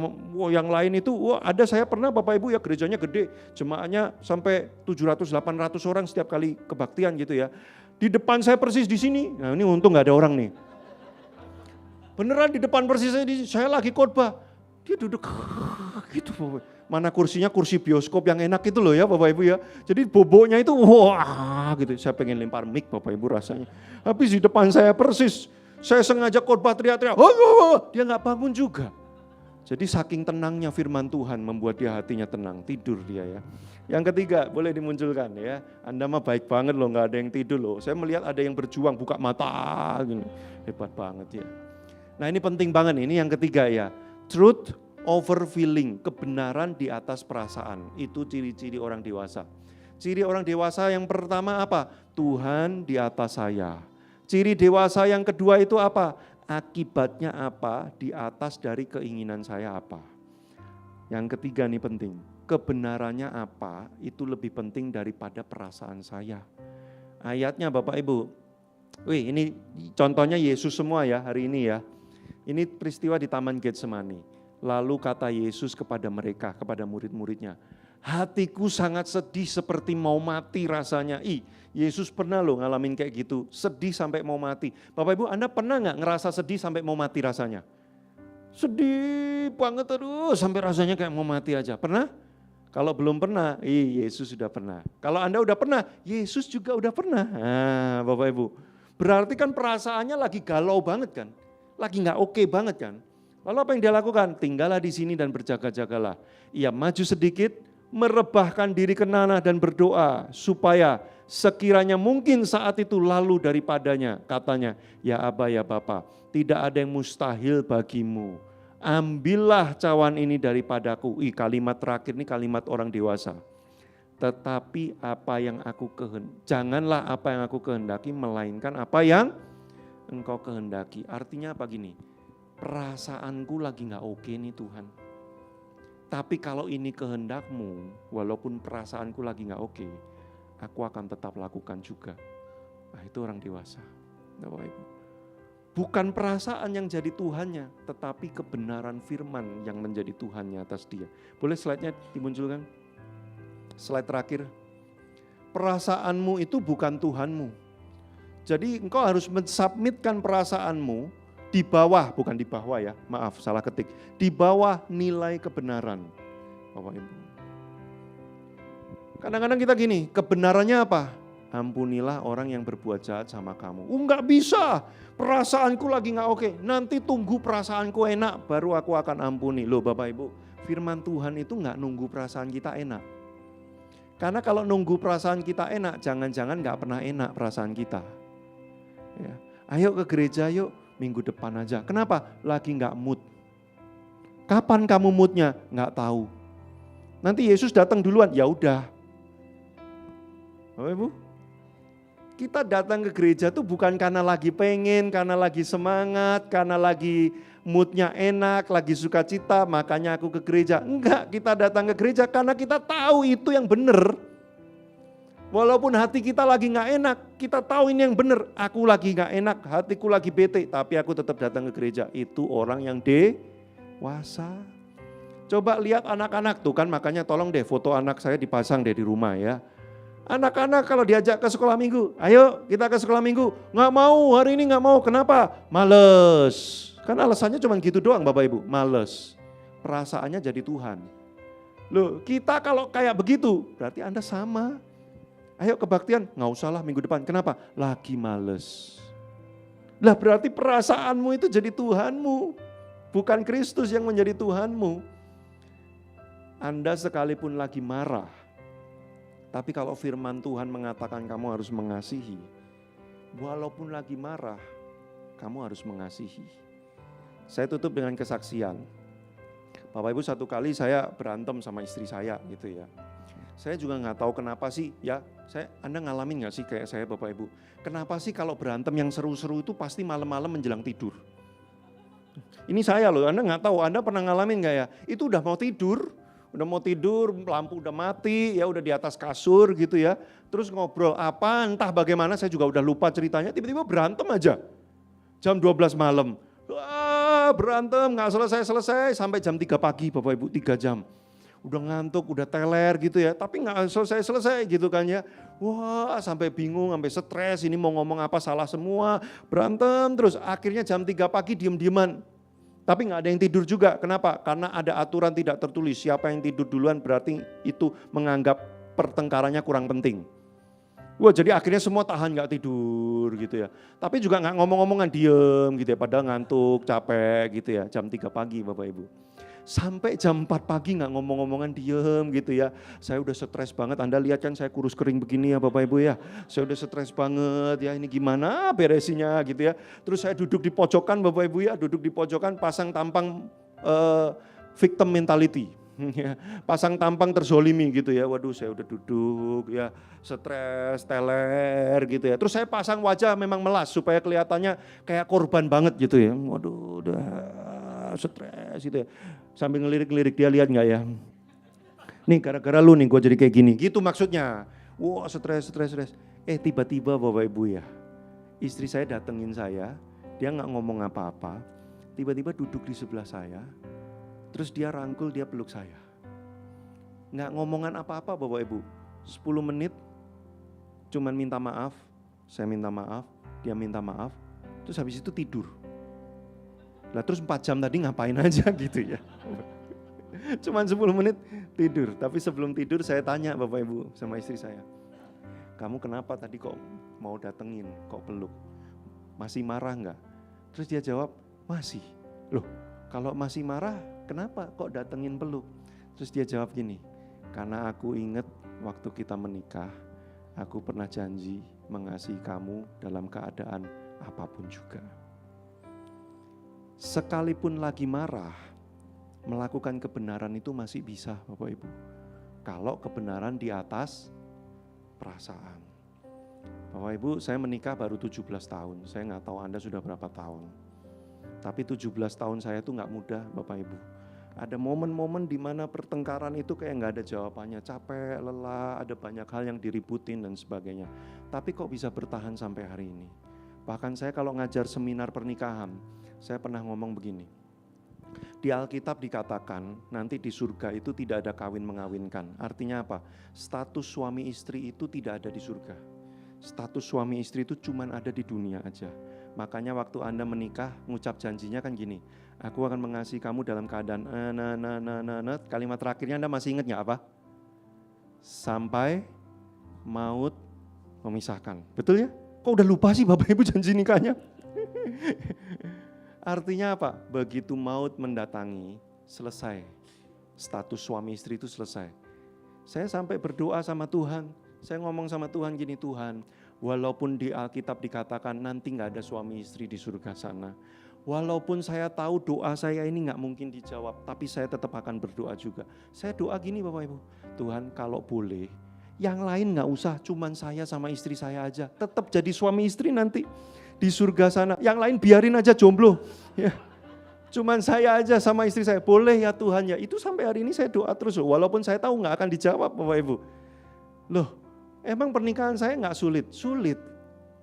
yang lain itu, ada saya pernah Bapak Ibu ya gerejanya gede. Jemaahnya sampai 700-800 orang setiap kali kebaktian gitu ya. Di depan saya persis di sini, nah ini untung enggak ada orang nih. Beneran di depan persis saya lagi khotbah. Dia duduk gitu Bapak. Mana kursinya, kursi bioskop yang enak itu loh ya Bapak Ibu ya. Jadi boboknya itu wah gitu. Saya pengen lempar mic Bapak Ibu rasanya. Habis di depan saya persis. Saya sengaja khotbah teriak-teriak. Dia gak bangun juga. Jadi saking tenangnya firman Tuhan membuat dia hatinya tenang. Tidur dia ya. Yang ketiga boleh dimunculkan ya. Anda mah baik banget loh, gak ada yang tidur loh. Saya melihat ada yang berjuang buka mata gitu. Hebat banget ya. Nah ini penting banget, ini yang ketiga ya. Truth over feeling, kebenaran di atas perasaan. Itu ciri-ciri orang dewasa. Ciri orang dewasa yang pertama apa? Tuhan di atas saya. Ciri dewasa yang kedua itu apa? Akibatnya apa? Di atas dari keinginan saya apa? Yang ketiga nih penting. Kebenarannya apa? Itu lebih penting daripada perasaan saya. Ayatnya Bapak Ibu. Wih, ini contohnya Yesus semua ya hari ini ya. Ini peristiwa di Taman Getsemani. Lalu kata Yesus kepada mereka, kepada murid-muridnya, hatiku sangat sedih seperti mau mati rasanya. Yesus pernah loh ngalamin kayak gitu, sedih sampai mau mati. Bapak Ibu, Anda pernah gak ngerasa sedih sampai mau mati rasanya? Sedih banget terus sampai rasanya kayak mau mati aja. Pernah? Kalau belum pernah, Yesus sudah pernah. Kalau Anda udah pernah, Yesus juga udah pernah. Nah, Bapak Ibu, berarti kan perasaannya lagi galau banget kan? Lagi gak oke banget kan? Lalu apa yang dia lakukan? Tinggallah di sini dan berjaga-jagalah. Ia maju sedikit, merebahkan diri ke tanah dan berdoa supaya sekiranya mungkin saat itu lalu daripadanya. Katanya, ya Aba ya Bapa, tidak ada yang mustahil bagimu. Ambillah cawan ini daripadaku. Kalimat terakhir ini kalimat orang dewasa. Tetapi apa yang aku janganlah apa yang aku kehendaki, melainkan apa yang Engkau kehendaki. Artinya apa gini? Perasaanku lagi gak oke nih Tuhan. Tapi kalau ini kehendak-Mu, walaupun perasaanku lagi gak oke, aku akan tetap lakukan juga. Nah itu orang dewasa. Bapak Ibu. Bukan perasaan yang jadi Tuhannya, tetapi kebenaran firman yang menjadi Tuhannya atas dia. Boleh slide-nya dimunculkan? Slide terakhir. Perasaanmu itu bukan Tuhanmu. Jadi engkau harus mensubmitkan perasaanmu di bawah, bukan di bawah ya, maaf salah ketik. Di bawah nilai kebenaran. Bapak Ibu. Kadang-kadang kita gini, kebenarannya apa? Ampunilah orang yang berbuat jahat sama kamu. Enggak bisa, perasaanku lagi enggak oke. Nanti tunggu perasaanku enak, baru aku akan ampuni. Loh Bapak Ibu, firman Tuhan itu enggak nunggu perasaan kita enak. Karena kalau nunggu perasaan kita enak, jangan-jangan enggak pernah enak perasaan kita. Ya. Ayo ke gereja yuk. Minggu depan aja. Kenapa? Lagi gak mood. Kapan kamu moodnya? Gak tahu. Nanti Yesus datang duluan, ya udah. Bapak Ibu, kita datang ke gereja tuh bukan karena lagi pengen, karena lagi semangat, karena lagi moodnya enak, lagi sukacita, makanya aku ke gereja. Enggak, kita datang ke gereja karena kita tahu itu yang benar. Walaupun hati kita lagi gak enak, kita tahu ini yang benar. Aku lagi gak enak, hatiku lagi bete, tapi aku tetap datang ke gereja. Itu orang yang dewasa. Coba lihat anak-anak tuh kan, makanya tolong deh foto anak saya dipasang deh di rumah ya. Anak-anak kalau diajak ke sekolah minggu, ayo kita ke sekolah minggu. Nggak mau, hari ini nggak mau. Kenapa? Males. Kan alasannya cuma gitu doang Bapak Ibu, males. Perasaannya jadi Tuhan. Loh, kita kalau kayak begitu, berarti Anda sama. Ayo kebaktian, nggak usah lah minggu depan. Kenapa? Lagi males. Lah berarti perasaanmu itu jadi Tuhanmu. Bukan Kristus yang menjadi Tuhanmu. Anda sekalipun lagi marah, tapi kalau firman Tuhan mengatakan kamu harus mengasihi, walaupun lagi marah, kamu harus mengasihi. Saya tutup dengan kesaksian. Bapak Ibu, satu kali saya berantem sama istri saya gitu ya. Saya juga nggak tahu kenapa sih ya. Anda ngalamin nggak sih kayak saya Bapak Ibu? Kenapa sih kalau berantem yang seru-seru itu pasti malam-malam menjelang tidur? Ini saya loh, Anda nggak tahu. Anda pernah ngalamin nggak ya? Itu udah mau tidur, lampu udah mati, ya udah di atas kasur gitu ya. Terus ngobrol apa, entah bagaimana saya juga udah lupa ceritanya. Tiba-tiba berantem aja, jam 12 malam. Wah, berantem nggak selesai-selesai sampai jam 3 pagi Bapak Ibu, 3 jam. Udah ngantuk, udah teler gitu ya, tapi nggak selesai-selesai gitu kan ya. Wah, sampai bingung, sampai stres, ini mau ngomong apa salah semua, berantem terus. Akhirnya jam 3 pagi diem-dieman. Tapi nggak ada yang tidur juga, kenapa? Karena ada aturan tidak tertulis, siapa yang tidur duluan berarti itu menganggap pertengkarannya kurang penting. Wah, jadi akhirnya semua tahan nggak tidur gitu ya. Tapi juga nggak ngomong-ngomongan, diem gitu ya, padahal ngantuk, capek gitu ya, jam 3 pagi Bapak Ibu. Sampai jam 4 pagi nggak ngomong-ngomongan, diem gitu ya. Saya udah stres banget, Anda lihat kan saya kurus kering begini ya Bapak Ibu ya. Saya udah stres banget ya, ini gimana beresinnya gitu ya. Terus saya duduk di pojokan Bapak Ibu ya, duduk di pojokan pasang tampang victim mentality. Pasang tampang terzolimi gitu ya, waduh saya udah duduk ya, stres, teler gitu ya. Terus saya pasang wajah memang melas supaya kelihatannya kayak korban banget gitu ya. Waduh udah stres gitu ya. Sambil ngelirik-ngelirik dia, lihat nggak ya? Nih gara-gara lu nih gue jadi kayak gini, gitu maksudnya. Wah stres. Tiba-tiba Bapak Ibu ya, istri saya datengin saya, dia nggak ngomong apa-apa, tiba-tiba duduk di sebelah saya, terus dia rangkul, dia peluk saya. Nggak ngomongan apa-apa Bapak Ibu, 10 menit cuman minta maaf, saya minta maaf, dia minta maaf, terus habis itu tidur. Lah terus 4 jam tadi ngapain aja gitu ya. Cuman 10 menit tidur, tapi sebelum tidur saya tanya Bapak Ibu sama istri saya, kamu kenapa tadi kok mau datengin, kok peluk? Masih marah enggak? Terus dia jawab, masih. Loh kalau masih marah kenapa kok datengin peluk? Terus dia jawab gini, karena aku ingat waktu kita menikah, aku pernah janji mengasihi kamu dalam keadaan apapun juga. Sekalipun lagi marah, melakukan kebenaran itu masih bisa Bapak Ibu. Kalau kebenaran di atas perasaan. Bapak Ibu, saya menikah baru 17 tahun. Saya nggak tahu Anda sudah berapa tahun. Tapi 17 tahun saya itu nggak mudah Bapak Ibu. Ada momen-momen di mana pertengkaran itu kayak nggak ada jawabannya. Capek, lelah, ada banyak hal yang diributin dan sebagainya. Tapi kok bisa bertahan sampai hari ini. Bahkan saya kalau ngajar seminar pernikahan, saya pernah ngomong begini. Di Alkitab dikatakan nanti di surga itu tidak ada kawin mengawinkan. Artinya apa? Status suami istri itu tidak ada di surga. Status suami istri itu cuma ada di dunia aja. Makanya waktu Anda menikah ngucap janjinya kan gini, aku akan mengasihi kamu dalam keadaan kalimat terakhirnya Anda masih ingat gak apa? Sampai maut memisahkan. Betul ya? Kok udah lupa sih Bapak Ibu janji nikahnya? Artinya apa? Begitu maut mendatangi, selesai. Status suami istri itu selesai. Saya sampai berdoa sama Tuhan. Saya ngomong sama Tuhan gini, Tuhan, walaupun di Alkitab dikatakan nanti gak ada suami istri di surga sana. Walaupun saya tahu doa saya ini gak mungkin dijawab, tapi saya tetap akan berdoa juga. Saya doa gini Bapak Ibu, Tuhan kalau boleh, yang lain gak usah, cuman saya sama istri saya aja. Tetap jadi suami istri nanti di surga sana. Yang lain biarin aja jomblo. Ya. Cuman saya aja sama istri saya, boleh ya Tuhan ya. Itu sampai hari ini saya doa terus, walaupun saya tahu gak akan dijawab Bapak Ibu. Loh, emang pernikahan saya gak sulit? Sulit.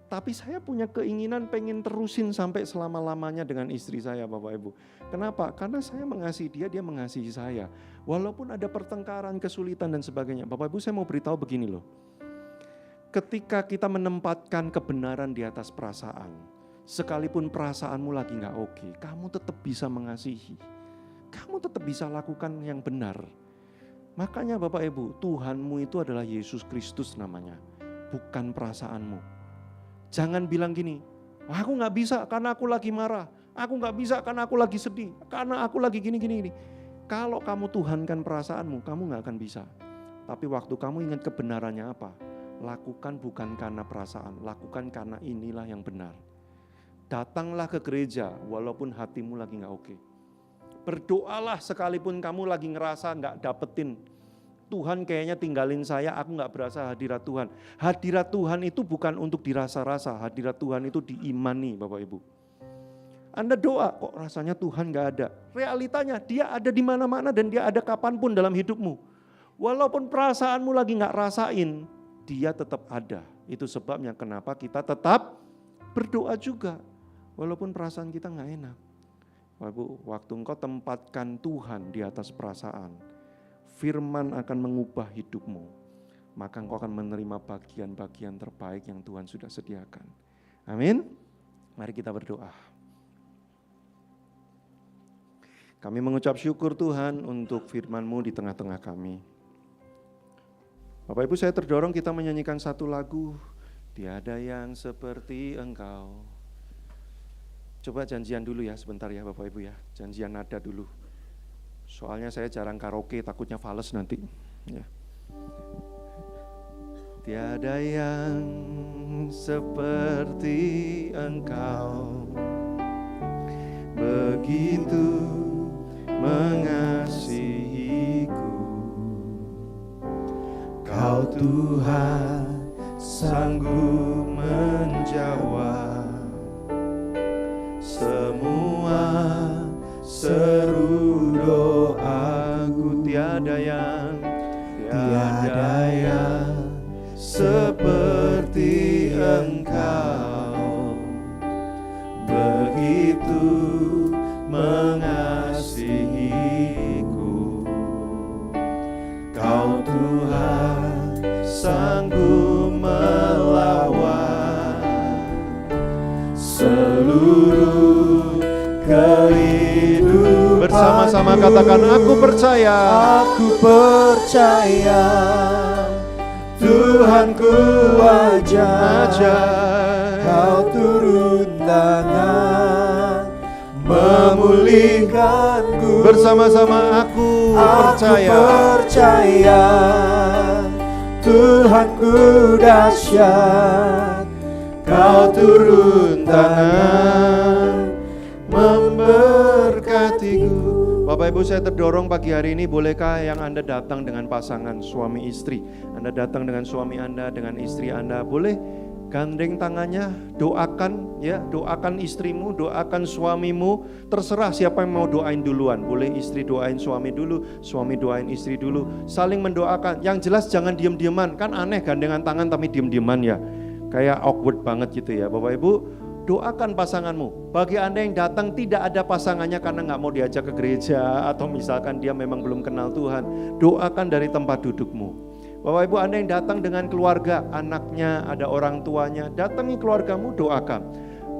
Tapi saya punya keinginan pengen terusin sampai selama-lamanya dengan istri saya Bapak Ibu. Kenapa? Karena saya mengasihi dia, dia mengasihi saya. Walaupun ada pertengkaran, kesulitan dan sebagainya. Bapak Ibu saya mau beritahu begini loh. ketika kita menempatkan kebenaran di atas perasaan, sekalipun perasaanmu lagi gak oke, kamu tetap bisa mengasihi. Kamu tetap bisa lakukan yang benar. Makanya Bapak Ibu, Tuhanmu itu adalah Yesus Kristus namanya, bukan perasaanmu. Jangan bilang gini, aku gak bisa karena aku lagi marah, aku gak bisa karena aku lagi sedih, karena aku lagi gini. Kalau kamu tuhankan perasaanmu, kamu gak akan bisa. Tapi waktu kamu ingat kebenarannya apa, lakukan bukan karena perasaan, lakukan karena inilah yang benar. Datanglah ke gereja walaupun hatimu lagi gak oke. Berdoalah sekalipun kamu lagi ngerasa gak dapetin. Tuhan kayaknya tinggalin saya, aku gak berasa hadirat Tuhan. Hadirat Tuhan itu bukan untuk dirasa-rasa, hadirat Tuhan itu diimani Bapak Ibu. Anda doa, kok rasanya Tuhan gak ada. Realitanya dia ada di mana-mana dan dia ada kapanpun dalam hidupmu. Walaupun perasaanmu lagi gak rasain, dia tetap ada. Itu sebabnya kenapa kita tetap berdoa juga. Walaupun perasaan kita gak enak. Waktu engkau tempatkan Tuhan di atas perasaan, firman akan mengubah hidupmu. Maka engkau akan menerima bagian-bagian terbaik yang Tuhan sudah sediakan. Amin. Mari kita berdoa. Kami mengucap syukur Tuhan untuk firman-Mu di tengah-tengah kami. Bapak Ibu, saya terdorong kita menyanyikan satu lagu, Tiada yang seperti Engkau. Coba janjian dulu ya sebentar ya Bapak Ibu ya, janjian nada dulu. Soalnya saya jarang karaoke, takutnya fales nanti. Ya. Tiada yang seperti Engkau, begitu mengasihiku. Kau Tuhan sanggup menjawab semua seru doaku. Tiada yang seperti Engkau, begitu mengasihiku. Kau Tuhan sanggup melawan seluruh kehidupan. Bersama-sama katakan, aku percaya Tuhanku ajar. Kau turun tangan memulihkanku. Bersama-sama aku percaya Tuhanku dahsyat. Kau turun tangan memberkatiku. Bapak Ibu, saya terdorong pagi hari ini, bolehkah yang Anda datang dengan pasangan suami istri, Anda datang dengan suami Anda, dengan istri Anda, boleh gandeng tangannya, doakan ya, doakan istrimu, doakan suamimu, terserah siapa yang mau doain duluan. Boleh istri doain suami dulu, suami doain istri dulu, saling mendoakan. Yang jelas jangan diem-dieman, kan aneh gandengan tangan tapi diem-dieman ya, kayak awkward banget gitu ya. Bapak Ibu, doakan pasanganmu. Bagi Anda yang datang tidak ada pasangannya karena gak mau diajak ke gereja, atau misalkan dia memang belum kenal Tuhan, doakan dari tempat dudukmu. Bapak Ibu, Anda yang datang dengan keluarga, anaknya, ada orang tuanya, datangi keluargamu, doakan.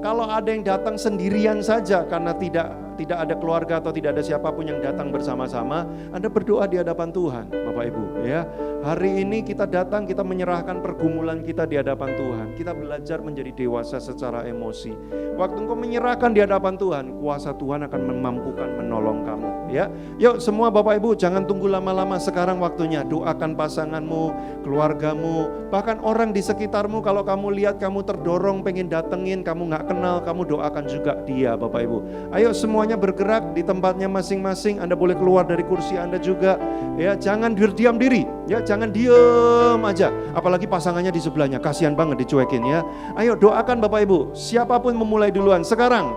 Kalau ada yang datang sendirian saja karena tidak ada keluarga atau tidak ada siapapun yang datang bersama-sama, Anda berdoa di hadapan Tuhan, Bapak Ibu ya. Hari ini kita datang, kita menyerahkan pergumulan kita di hadapan Tuhan. Kita belajar menjadi dewasa secara emosi. Waktu engkau menyerahkan di hadapan Tuhan, kuasa Tuhan akan memampukan menolong kamu ya. Yuk semua Bapak Ibu, jangan tunggu lama-lama, sekarang waktunya. Doakan pasanganmu, keluargamu, bahkan orang di sekitarmu. Kalau kamu lihat kamu terdorong pengen datengin, kamu gak kenal, kamu doakan juga dia Bapak Ibu. Ayo semuanya bergerak di tempatnya masing-masing. Anda boleh keluar dari kursi Anda juga ya, jangan berdiam diri ya, jangan diem aja, apalagi pasangannya di sebelahnya, kasihan banget dicuekin ya. Ayo doakan Bapak Ibu, siapapun memulai duluan, sekarang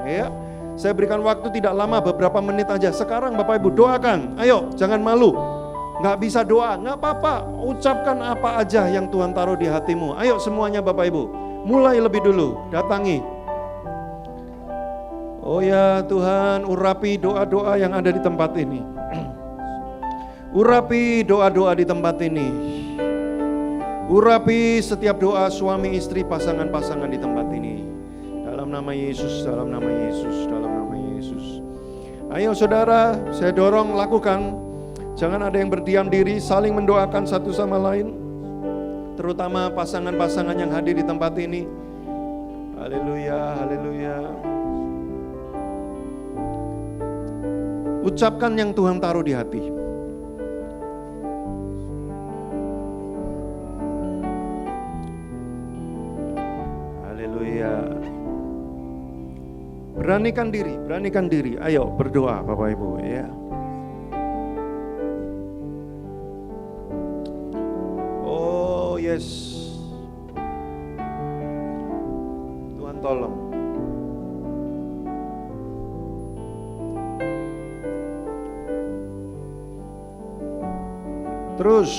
ya. Saya berikan waktu tidak lama, beberapa menit aja. Sekarang Bapak Ibu doakan, ayo jangan malu. Gak bisa doa, gak apa-apa, ucapkan apa aja yang Tuhan taruh di hatimu. Ayo semuanya Bapak Ibu, mulai lebih dulu, datangi. Oh ya Tuhan, urapi doa-doa yang ada di tempat ini. Urapi doa-doa di tempat ini. Urapi setiap doa suami istri, pasangan-pasangan di tempat ini. Dalam nama Yesus, dalam nama Yesus, dalam nama Yesus. Ayo saudara, saya dorong lakukan. Jangan ada yang berdiam diri, saling mendoakan satu sama lain. Terutama pasangan-pasangan yang hadir di tempat ini. Haleluya, haleluya. Ucapkan yang Tuhan taruh di hati. Haleluya. Beranikan diri, beranikan diri. Ayo berdoa Bapak Ibu ya. Oh yes. Tuhan tolong. Terus.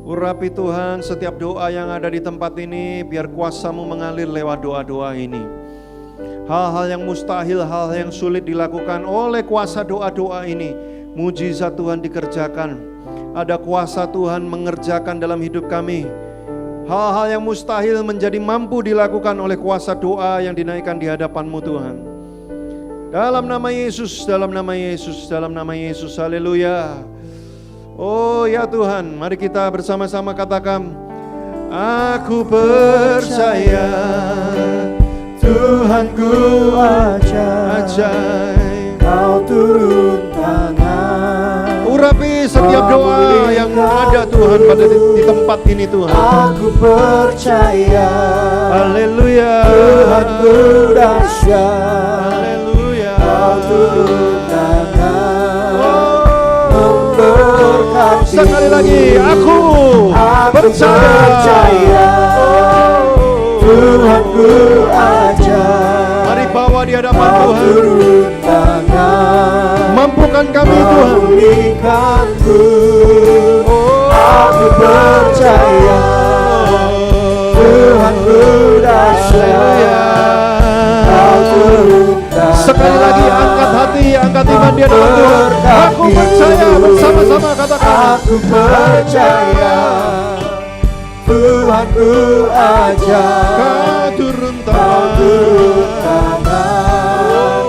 Urapi Tuhan setiap doa yang ada di tempat ini, biar kuasa-Mu mengalir lewat doa-doa ini. Hal-hal yang mustahil, hal yang sulit dilakukan oleh kuasa doa-doa ini, mujizat Tuhan dikerjakan. Ada kuasa Tuhan mengerjakan dalam hidup kami. Hal-hal yang mustahil menjadi mampu dilakukan oleh kuasa doa yang dinaikkan di hadapan-Mu Tuhan. Dalam nama Yesus, dalam nama Yesus, dalam nama Yesus, haleluya. Oh ya Tuhan, mari kita bersama-sama katakan, aku percaya Tuhanku ajaib. Kau turun tangan. Urapi setiap doa yang ada Tuhan pada di tempat ini Tuhan. Aku percaya Haleluya. Tuhanku dahsyat. Haleluya. Kau turun tangan. Sekali lagi, aku percaya Tuhanku ajaib. Mari bawa di hadapan Kau Tuhan. turun tangan. Mampukan kami Tuhan. Memulihkanku. Aku percaya Tuhanku dahsyat. Kau turun tangan. Sekali lagi angkat hati, angkat iman di hadapan Tuhan. Aku percaya, bersama-sama katakan. Aku percaya Tuhanku ajaib. Kau turun Kau turun tangan. tangan.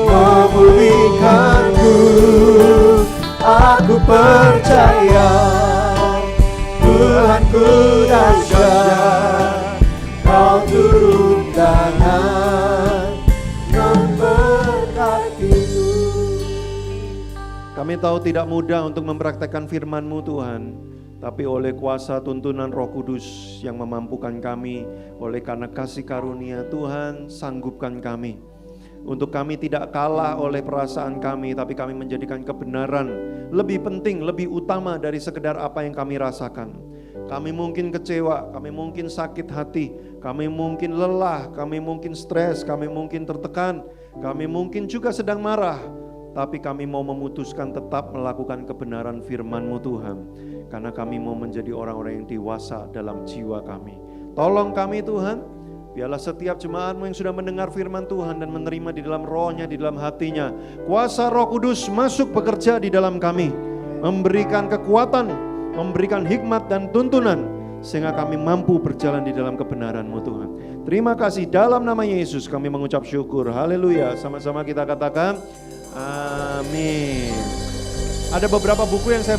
Memulihkanku. Aku percaya Tuhanku dahsyat. Kau turun tangan. Memberkatiku. Kami tahu tidak mudah untuk mempraktekkan firman-Mu Tuhan, tapi oleh kuasa tuntunan Roh Kudus yang memampukan kami, oleh karena kasih karunia Tuhan, sanggupkan kami. Untuk kami tidak kalah oleh perasaan kami, tapi kami menjadikan kebenaran lebih penting, lebih utama dari sekedar apa yang kami rasakan. Kami mungkin kecewa, kami mungkin sakit hati, kami mungkin lelah, kami mungkin stres, kami mungkin tertekan, kami mungkin juga sedang marah. Tapi kami mau memutuskan tetap melakukan kebenaran firman-Mu Tuhan. Karena kami mau menjadi orang-orang yang dewasa dalam jiwa kami. Tolong kami Tuhan, biarlah setiap jemaat-Mu yang sudah mendengar firman Tuhan dan menerima di dalam rohnya, di dalam hatinya, kuasa Roh Kudus masuk bekerja di dalam kami, memberikan kekuatan, memberikan hikmat dan tuntunan, sehingga kami mampu berjalan di dalam kebenaran-Mu Tuhan. Terima kasih, dalam nama Yesus kami mengucap syukur. Haleluya. Sama-sama kita katakan amin. Ada beberapa buku yang saya